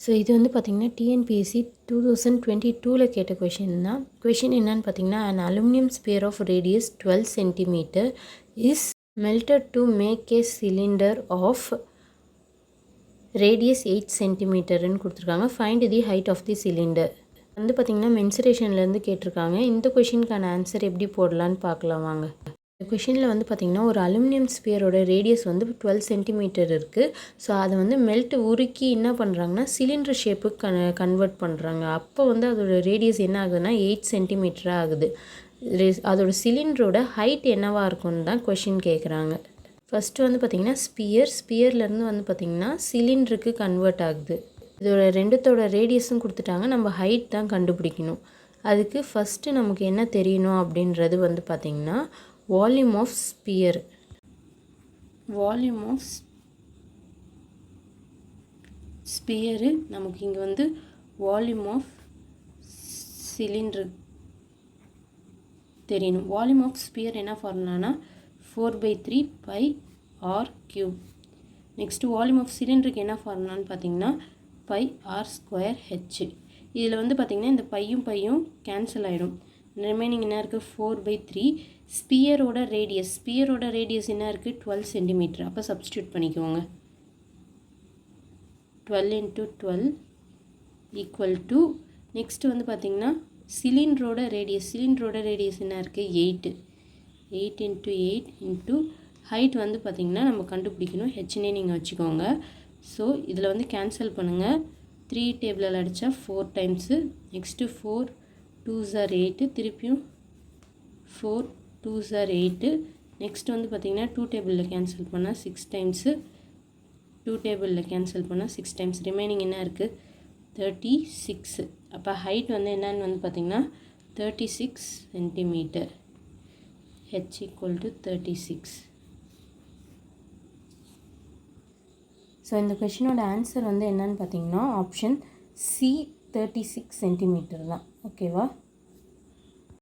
So இது வந்து பார்த்திங்கன்னா டிஎன்பிஎஸ்சி 2022ல் கேட்ட கொஷின் தான். கொஷின் என்னன்னு பார்த்தீங்கன்னா, an aluminum sphere of radius 12 cm is melted to make a cylinder of radius 8 cm கொடுத்துருக்காங்க. Find the height of the cylinder. வந்து பார்த்திங்கன்னா மென்சுரேஷன்லேருந்து கேட்டிருக்காங்க. இந்த கொஷினுக்கான ஆன்சர் எப்படி போடலான்னு பார்க்கலாம் வாங்க. இந்த கொஷினில் வந்து பார்த்திங்கன்னா ஒரு அலுமினியம் ஸ்பியரோட ரேடியஸ் வந்து 12 சென்டிமீட்டர் இருக்குது. ஸோ அதை வந்து உருக்கி என்ன பண்ணுறாங்கன்னா சிலிண்டர் ஷேப்புக்கு கன்வெர்ட் பண்ணுறாங்க. அப்போ வந்து அதோட ரேடியஸ் என்ன ஆகுதுன்னா 8 சென்டிமீட்டராக ஆகுது. அதோட சிலிண்டரோட ஹைட் என்னவாக இருக்கும்னு தான் கொஷின் கேட்குறாங்க. ஃபஸ்ட்டு வந்து பார்த்திங்கன்னா ஸ்பியர்லேருந்து வந்து பார்த்திங்கன்னா சிலிண்டருக்கு கன்வெர்ட் ஆகுது. இதோட ரெண்டுத்தோட ரேடியஸும் கொடுத்துட்டாங்க. நம்ம ஹைட் தான் கண்டுபிடிக்கணும். அதுக்கு ஃபஸ்ட்டு நமக்கு என்ன தெரியணும் அப்படின்றது வந்து பார்த்திங்கன்னா volume of sphere. Volume of sphere நமக்கு இங்கே வந்து வால்யூம் ஆஃப் சிலிண்டர் தெரியணும். வால்யூம் ஆஃப் ஸ்பியர் என்ன ஃபார்முலானா 4/3 pi r cube. Next volume of சிலிண்டருக்கு என்ன ஃபார்முலான்னு பார்த்தீங்கன்னா பை ஆர் ஸ்கொயர் ஹெச். இதில் வந்து பார்த்திங்கன்னா இந்த பையும் கேன்சல் ஆகிடும். ரிமைனிங் என்ன இருக்குது 4/3. ஸ்பியரோட ரேடியஸ் என்ன இருக்குது 12 சென்டிமீட்டர். அப்போ சப்ஸ்டியூட் பண்ணிக்குவோங்க. 12 × 12 ஈக்குவல் டு நெக்ஸ்ட்டு வந்து பார்த்திங்கன்னா சிலிண்டரோட ரேடியஸ் என்ன இருக்குது 8 × 8 இன்ட்டு ஹைட் வந்து பார்த்திங்கன்னா நம்ம கண்டுபிடிக்கணும். ஹெச்னே நீங்கள் வச்சுக்கோங்க. ஸோ இதில் வந்து கேன்சல் பண்ணுங்கள். 3 டேபிளில் அடித்தா 4 டைம்ஸு. Next 4 2s are 8. திருப்பியும் 4 2s are 8. நெக்ஸ்ட் வந்து பார்த்திங்கன்னா 2 டேபிளில் கேன்சல் பண்ணால் 6 டைம்ஸு. 2 டேபிளில் கேன்சல் பண்ணால் 6 டைம்ஸ். ரிமைனிங் என்ன இருக்குது 36. அப்போ ஹைட் வந்து என்னன்னு வந்து பார்த்திங்கன்னா 36 centimetre. H equal to 36. So இந்த கொஷினோட ஆன்சர் வந்து என்னன்னு பார்த்தீங்கன்னா ஆப்ஷன் சி 36 சென்டிமீட்டர் தான். ஓகேவா?